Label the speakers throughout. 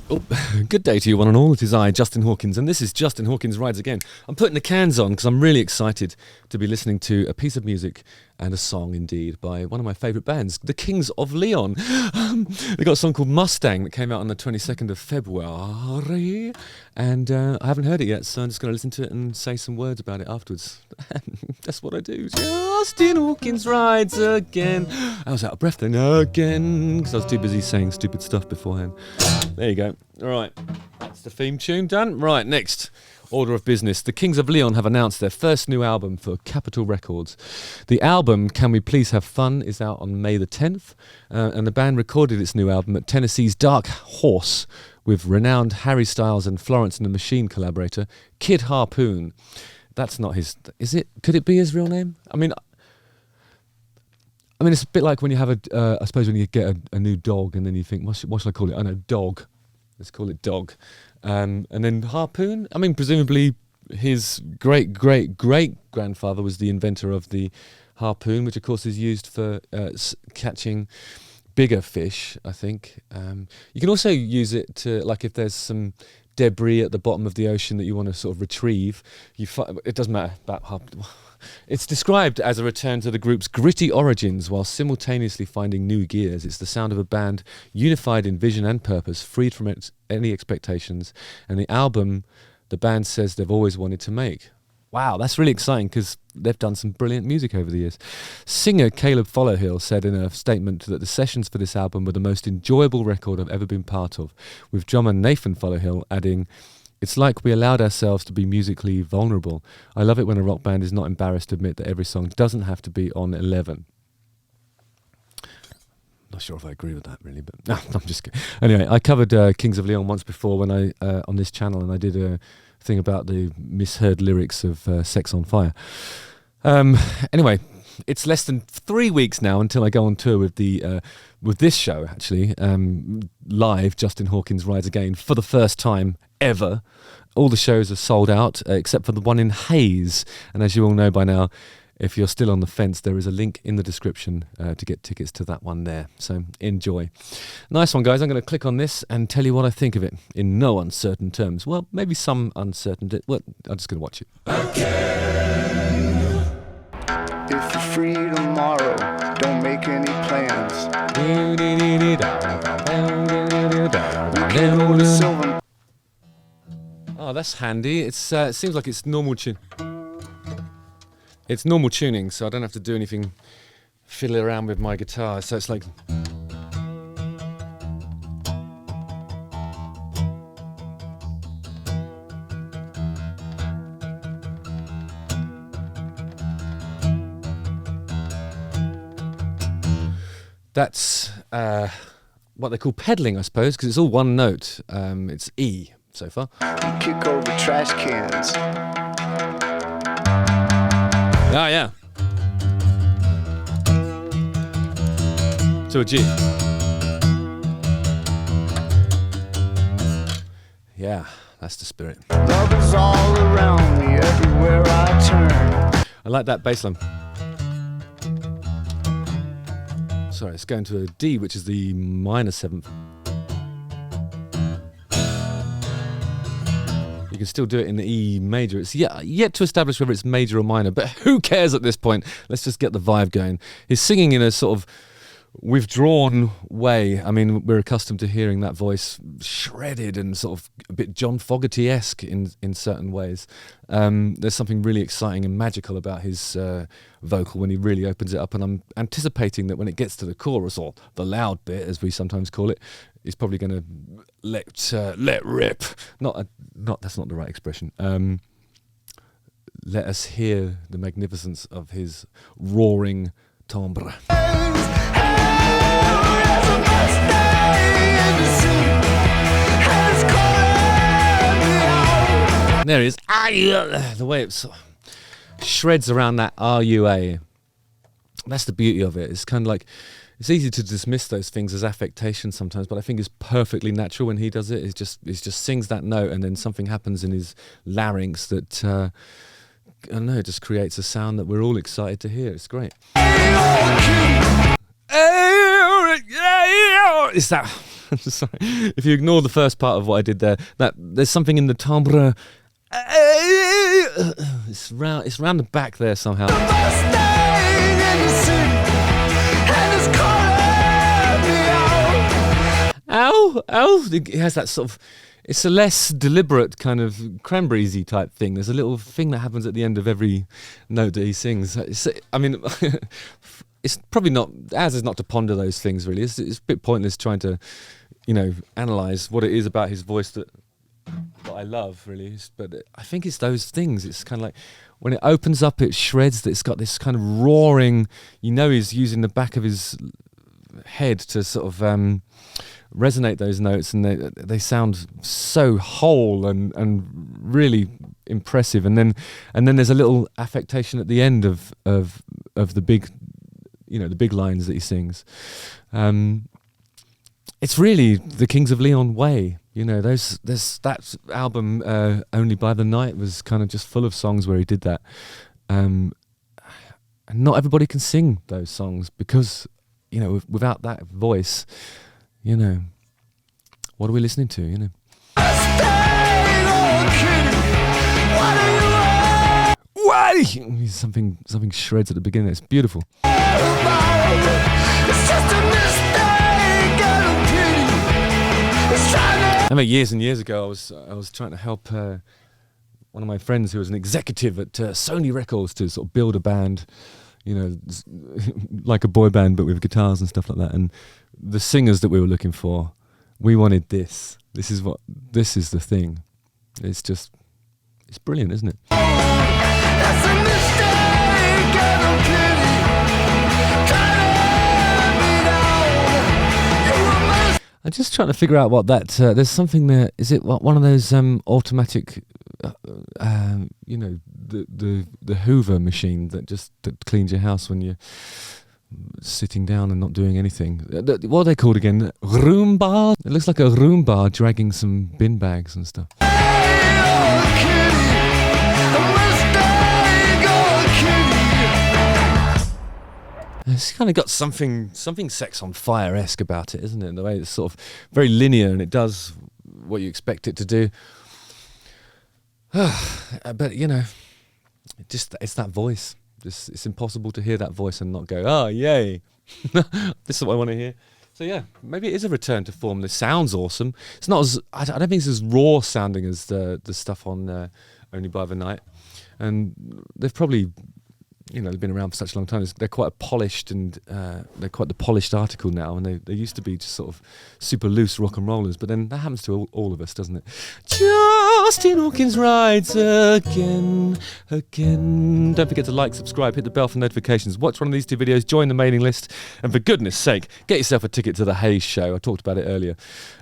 Speaker 1: Oh, good day to you one and all. It is I, Justin Hawkins, and this is Justin Hawkins Rides Again. I'm putting the cans on because I'm really excited to be listening to a piece of music and a song indeed by one of my favourite bands, the Kings of Leon. They got a song called Mustang that came out on the 22nd of February, and I haven't heard it yet, so I'm just going to listen to it and say some words about it afterwards. That's what I do. Justin Hawkins Rides Again. I was out of breath then, again, because I was too busy saying stupid stuff beforehand. There you go. All right, that's the theme tune done. Right, next order of business. The Kings of Leon have announced their first new album for Capitol Records. The album, Can We Please Have Fun, is out on May the 10th, and the band recorded its new album at Tennessee's Dark Horse with renowned Harry Styles and Florence and the Machine collaborator Kid Harpoon. That's not his... Is it? Could it be his real name? I mean, it's a bit like when you have I suppose when you get a new dog and then you think, what should I call it? I know, dog. Let's call it Dog. And then Harpoon? I mean, presumably his great-great-great-grandfather was the inventor of the harpoon, which of course is used for catching bigger fish, I think. You can also use it to, like if there's some debris at the bottom of the ocean that you want to sort of retrieve, it doesn't matter about harpoon. It's described as a return to the group's gritty origins while simultaneously finding new gears. It's the sound of a band unified in vision and purpose, freed from any expectations, and the album the band says they've always wanted to make. Wow, that's really exciting because they've done some brilliant music over the years. Singer Caleb Followhill said in a statement that the sessions for this album were the most enjoyable record I've ever been part of, with drummer Nathan Followhill adding, "It's like we allowed ourselves to be musically vulnerable. I love it when a rock band is not embarrassed to admit that every song doesn't have to be on 11. Not sure if I agree with that really, but no, I'm just kidding. Anyway, I covered Kings of Leon once before when I on this channel, and I did a thing about the misheard lyrics of Sex on Fire. Anyway, it's less than 3 weeks now until I go on tour with with this show, actually, live, Justin Hawkins Rides Again, for the first time ever. All the shows are sold out, except for the one in Hayes. And as you all know by now, if you're still on the fence, there is a link in the description to get tickets to that one there. So enjoy. Nice one, guys. I'm going to click on this and tell you what I think of it in no uncertain terms. Well, maybe some uncertainty. Well, I'm just going to watch it.
Speaker 2: Again. If you're free tomorrow, don't make any plans.
Speaker 1: Oh, that's handy. It seems like it's normal tune. It's normal tuning, so I don't have to do anything fiddle around with my guitar. So it's like... That's what they call pedaling, I suppose, because it's all one note. It's E so far.
Speaker 2: You kick over trash cans.
Speaker 1: Oh, yeah. To a G. Yeah, that's the spirit.
Speaker 2: Love is all around me, everywhere I turn.
Speaker 1: I like that bass line. Sorry, it's going to a D, which is the minor 7th. You can still do it in the E major. It's yet to establish whether it's major or minor, but who cares at this point? Let's just get the vibe going. He's singing in a sort of withdrawn way. I mean, we're accustomed to hearing that voice shredded and sort of a bit John Fogerty-esque in certain ways. There's something really exciting and magical about his vocal when he really opens it up, and I'm anticipating that when it gets to the chorus, or the loud bit as we sometimes call it, he's probably going to let rip. That's not the right expression. Let us hear the magnificence of his roaring timbre. There he is. The way it shreds around that RUA. That's the beauty of it. It's kind of like, it's easy to dismiss those things as affectation sometimes, but I think it's perfectly natural when he does it. He just sings that note, and then something happens in his larynx that, I don't know, just creates a sound that we're all excited to hear. It's great. It's that Sorry. If you ignore the first part of what I did there, that there's something in the timbre. It's round the back there somehow. Ow, ow! It has that sort of. It's a less deliberate kind of Cranberries-y type thing. There's a little thing that happens at the end of every note that he sings. I mean, it's probably not, as is not to ponder those things really. It's a bit pointless trying to, analyse what it is about his voice that I love really. But I think it's those things. It's kind of like when it opens up, it shreds. That it's got this kind of roaring. He's using the back of his head to sort of resonate those notes, and they sound so whole and really impressive. And then there's a little affectation at the end of the big, the big lines that he sings. It's really the Kings of Leon way. That album Only by the Night was kind of just full of songs where he did that. And not everybody can sing those songs because without that voice, what are we listening to, Why? Something shreds at the beginning. It's beautiful. I remember years and years ago, I was trying to help one of my friends who was an executive at Sony Records to sort of build a band, like a boy band but with guitars and stuff like that. And the singers that we were looking for, we wanted this. This is the thing. It's brilliant, isn't it? I'm just trying to figure out what that. There's something there. Is it one of those automatic? The Hoover machine that cleans your house when you're sitting down and not doing anything. What are they called again? Roomba? It looks like a Roomba dragging some bin bags and stuff. It's kind of got something Sex on Fire-esque about it, isn't it? The way it's sort of very linear and it does what you expect it to do. But it's that voice. It's impossible to hear that voice and not go, oh, yay. This is what I want to hear. So yeah, maybe it is a return to form. This sounds awesome. It's not as, I don't think it's as raw sounding as the stuff on Only by the Night. And they've probably, they've been around for such a long time. They're quite a polished and they're quite the polished article now. And they used to be just sort of super loose rock and rollers. But then that happens to all of us, doesn't it? Justin Hawkins rides again. Don't forget to like, subscribe, hit the bell for notifications. Watch one of these two videos, join the mailing list. And for goodness sake, get yourself a ticket to the Hayes show. I talked about it earlier.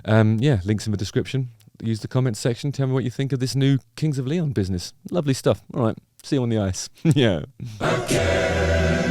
Speaker 1: Links in the description. Use the comments section. Tell me what you think of this new Kings of Leon business. Lovely stuff. All right. See you on the ice. Yeah. Okay.